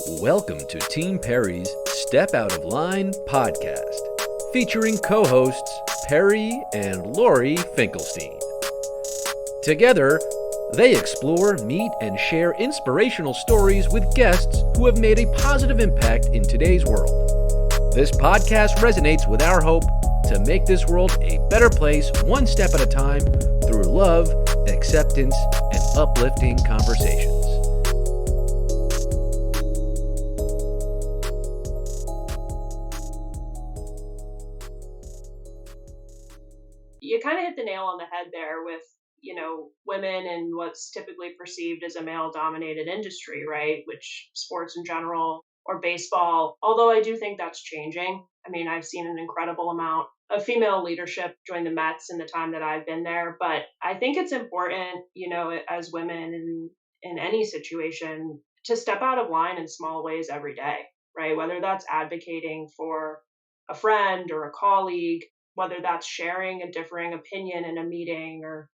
Welcome to Team Perry's Step Out of Line podcast, featuring co-hosts Perry and Lori Finkelstein. Together, they explore, meet, and share inspirational stories with guests who have made a positive impact in today's world. This podcast resonates with our hope to make this world a better place one step at a time through love, acceptance, and uplifting conversations. You kind of hit the nail on the head there with, women in what's typically perceived as a male-dominated industry, right? Which sports in general or baseball, although I do think that's changing. I mean, I've seen an incredible amount of female leadership join the Mets in the time that I've been there, but I think it's important, as women in any situation to step out of line in small ways every day, right? Whether that's advocating for a friend or a colleague, whether that's sharing a differing opinion in a meeting or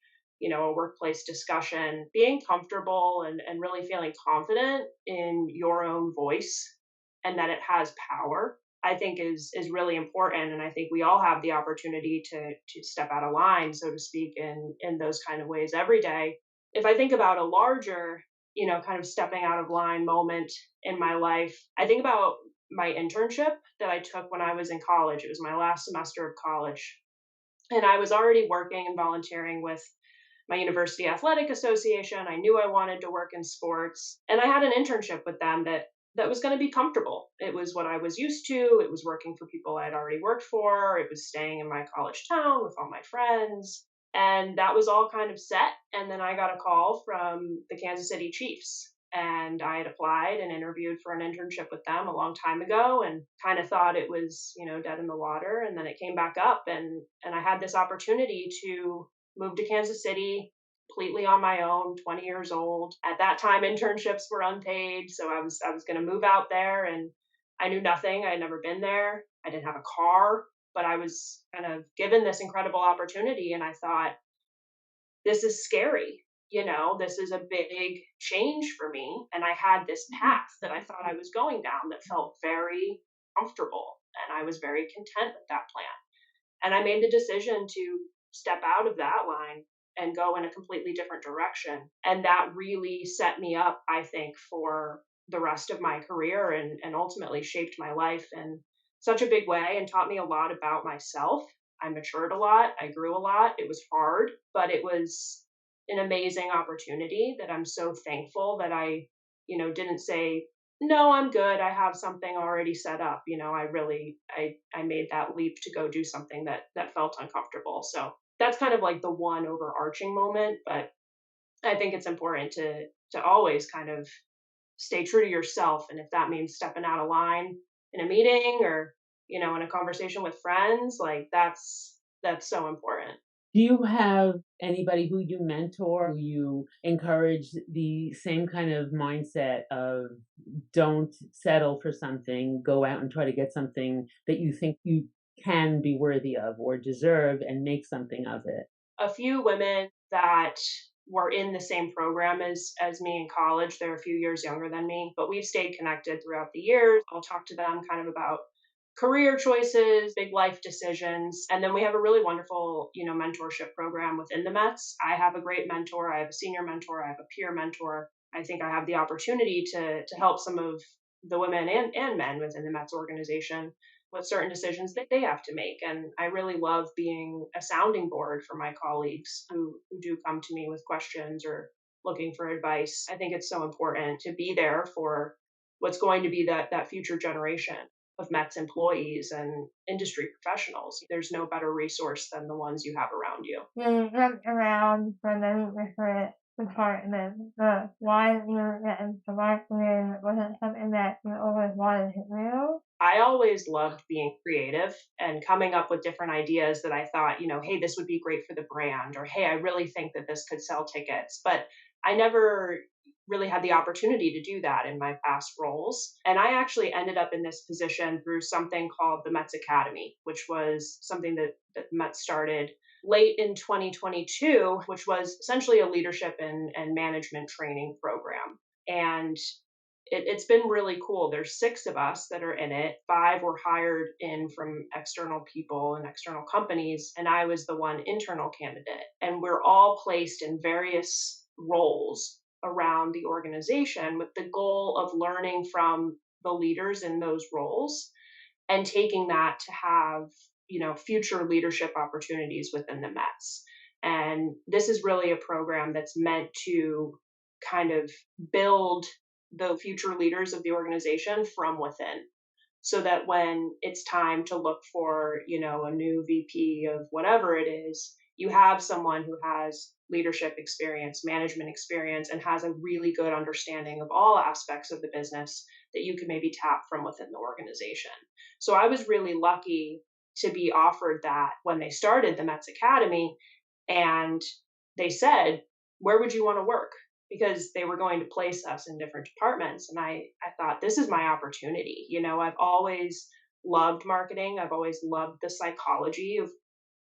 a workplace discussion, being comfortable and really feeling confident in your own voice and that it has power, I think is really important. And I think we all have the opportunity to step out of line, so to speak, in those kind of ways every day. If I think about a larger, kind of stepping out of line moment in my life, I think about my internship that I took when I was in college. It was my last semester of college. And I was already working and volunteering with my university athletic association. I knew I wanted to work in sports. And I had an internship with them that was going to be comfortable. It was what I was used to. It was working for people I had already worked for. It was staying in my college town with all my friends. And that was all kind of set. And then I got a call from the Kansas City Chiefs. And I had applied and interviewed for an internship with them a long time ago and kind of thought it was, dead in the water. And then it came back up and I had this opportunity to move to Kansas City completely on my own, 20 years old. At that time, internships were unpaid. So I was going to move out there and I knew nothing. I had never been there. I didn't have a car, but I was kind of given this incredible opportunity. And I thought, this is scary. This is a big change for me. And I had this path that I thought I was going down that felt very comfortable. And I was very content with that plan. And I made the decision to step out of that line and go in a completely different direction. And that really set me up, I think, for the rest of my career and ultimately shaped my life in such a big way and taught me a lot about myself. I matured a lot. I grew a lot. It was hard, but it was an amazing opportunity that I'm so thankful that I, didn't say, no, I'm good. I have something already set up. I made that leap to go do something that felt uncomfortable. So that's kind of like the one overarching moment, but I think it's important to always kind of stay true to yourself. And if that means stepping out of line in a meeting or, in a conversation with friends, like that's so important. Do you have anybody who you mentor, who you encourage the same kind of mindset of don't settle for something, go out and try to get something that you think you can be worthy of or deserve and make something of it? A few women that were in the same program as me in college. They're a few years younger than me, but we've stayed connected throughout the years. I'll talk to them kind of about career choices, big life decisions. And then we have a really wonderful, mentorship program within the Mets. I have a great mentor. I have a senior mentor. I have a peer mentor. I think I have the opportunity to help some of the women and men within the Mets organization with certain decisions that they have to make. And I really love being a sounding board for my colleagues who do come to me with questions or looking for advice. I think it's so important to be there for what's going to be that future generation of Mets employees and industry professionals. There's no better resource than the ones you have around you. You jumped around from many different departments, but why you get into marketing wasn't something that you always wanted to do? I always loved being creative and coming up with different ideas that I thought, hey, this would be great for the brand, or hey, I really think that this could sell tickets. But I never really had the opportunity to do that in my past roles. And I actually ended up in this position through something called the Mets Academy, which was something that the Mets started late in 2022, which was essentially a leadership and management training program. And it's been really cool. There's 6 of us that are in it. 5 were hired in from external people and external companies, and I was the one internal candidate. And we're all placed in various roles around the organization with the goal of learning from the leaders in those roles and taking that to have, future leadership opportunities within the Mets. And this is really a program that's meant to kind of build the future leaders of the organization from within, so that when it's time to look for, a new VP of whatever it is, you have someone who has leadership experience, management experience, and has a really good understanding of all aspects of the business that you can maybe tap from within the organization. So I was really lucky to be offered that when they started the Mets Academy, and they said, "Where would you want to work?" Because they were going to place us in different departments. And I thought, this is my opportunity. I've always loved marketing. I've always loved the psychology of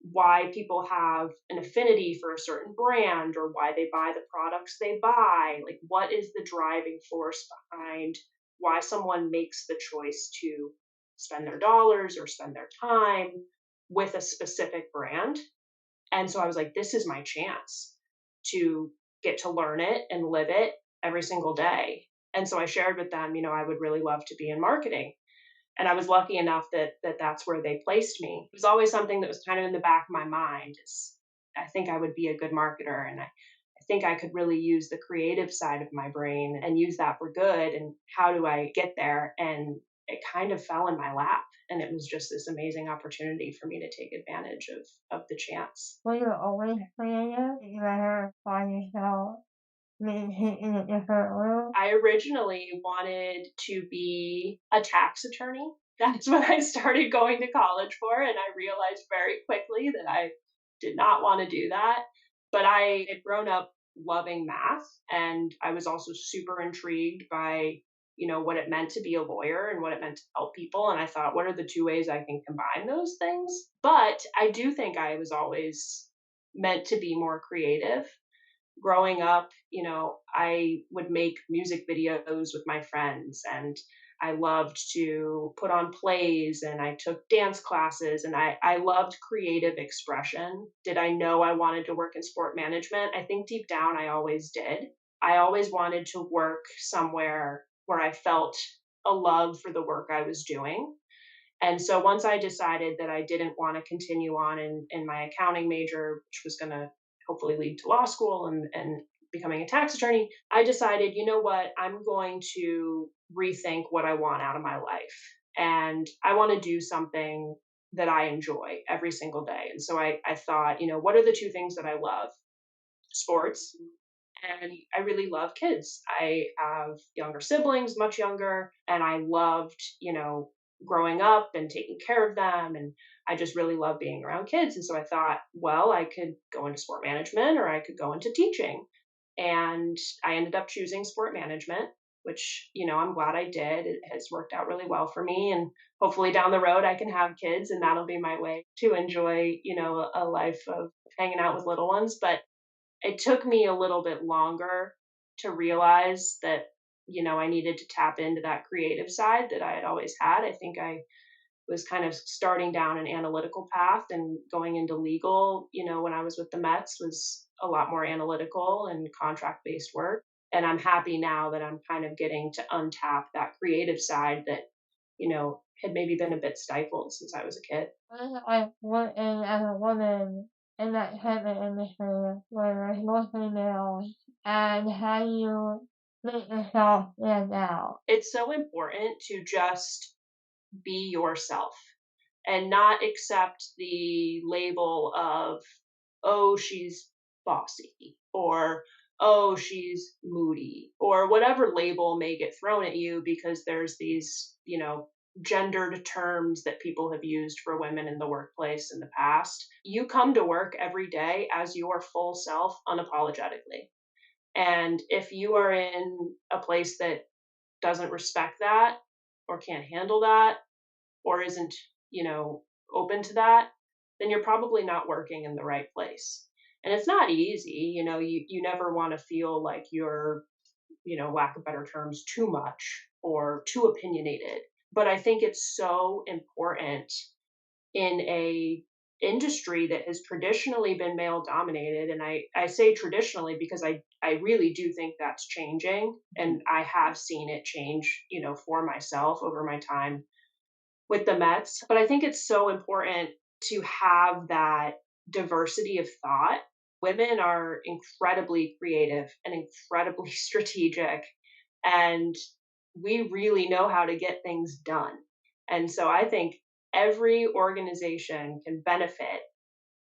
why people have an affinity for a certain brand or why they buy the products they buy. Like, what is the driving force behind why someone makes the choice to spend their dollars or spend their time with a specific brand? And so I was like, this is my chance to get to learn it and live it every single day. And so I shared with them, I would really love to be in marketing. And I was lucky enough that that's where they placed me. It was always something that was kind of in the back of my mind. I think I would be a good marketer, and I think I could really use the creative side of my brain and use that for good. And how do I get there? And it kind of fell in my lap. And it was just this amazing opportunity for me to take advantage of the chance. Were you always creative? Did you ever find yourself being in a different room? I originally wanted to be a tax attorney. That's what I started going to college for. And I realized very quickly that I did not want to do that. But I had grown up loving math, and I was also super intrigued by, what it meant to be a lawyer and what it meant to help people. And I thought, what are the 2 ways I can combine those things? But I do think I was always meant to be more creative. Growing up, I would make music videos with my friends, and I loved to put on plays, and I took dance classes, and I loved creative expression. Did I know I wanted to work in sport management? I think deep down I always did. I always wanted to work somewhere where I felt a love for the work I was doing. And so once I decided that I didn't want to continue on in my accounting major, which was going to hopefully lead to law school and becoming a tax attorney, I decided, you know what, I'm going to rethink what I want out of my life. And I want to do something that I enjoy every single day. And so I thought, what are the 2 things that I love? Sports. And I really love kids. I have younger siblings, much younger, and I loved, growing up and taking care of them. And I just really love being around kids. And so I thought, well, I could go into sport management or I could go into teaching. And I ended up choosing sport management, which, I'm glad I did. It has worked out really well for me. And hopefully down the road, I can have kids, and that'll be my way to enjoy, a life of hanging out with little ones. But it took me a little bit longer to realize that, I needed to tap into that creative side that I had always had. I think I was kind of starting down an analytical path, and going into legal, when I was with the Mets, was a lot more analytical and contract based work. And I'm happy now that I'm kind of getting to untap that creative side that, had maybe been a bit stifled since I was a kid. I went in as a woman in that type of industry where there's mostly males, and how do you make yourself stand out? It's so important to just be yourself and not accept the label of, oh, she's bossy, or oh, she's moody, or whatever label may get thrown at you, because there's these, gendered terms that people have used for women in the workplace in the past. You come to work every day as your full self unapologetically. And if you are in a place that doesn't respect that, or can't handle that, or isn't, open to that, then you're probably not working in the right place. And it's not easy, you never want to feel like you're lack of better terms, too much or too opinionated. But I think it's so important in a industry that has traditionally been male dominated, and I say traditionally because I really do think that's changing, and I have seen it change, for myself over my time with the Mets. But I think it's so important to have that diversity of thought. Women are incredibly creative and incredibly strategic, and we really know how to get things done. And so I think every organization can benefit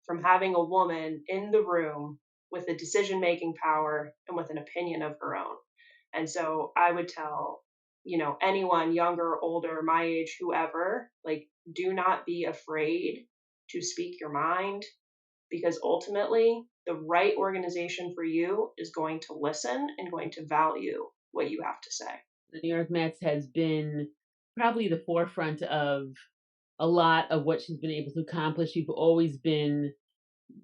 from having a woman in the room with a decision making power and with an opinion of her own. And so I would tell, anyone younger, older, my age, whoever, like, do not be afraid to speak your mind, because ultimately the right organization for you is going to listen and going to value what you have to say. The New York Mets has been probably the forefront of a lot of what she's been able to accomplish. You've always been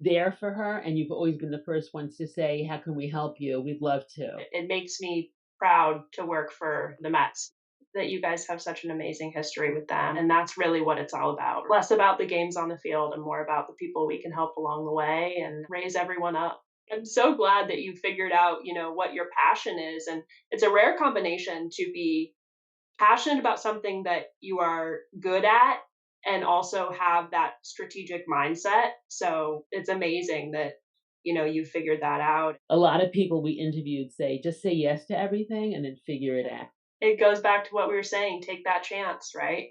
there for her, and you've always been the first ones to say, "How can we help you? We'd love to." It makes me proud to work for the Mets, that you guys have such an amazing history with them. And that's really what it's all about. Less about the games on the field and more about the people we can help along the way and raise everyone up. I'm so glad that you figured out, what your passion is. And it's a rare combination to be passionate about something that you are good at and also have that strategic mindset. So it's amazing that, you figured that out. A lot of people we interviewed say, just say yes to everything and then figure it out. It goes back to what we were saying, take that chance, right?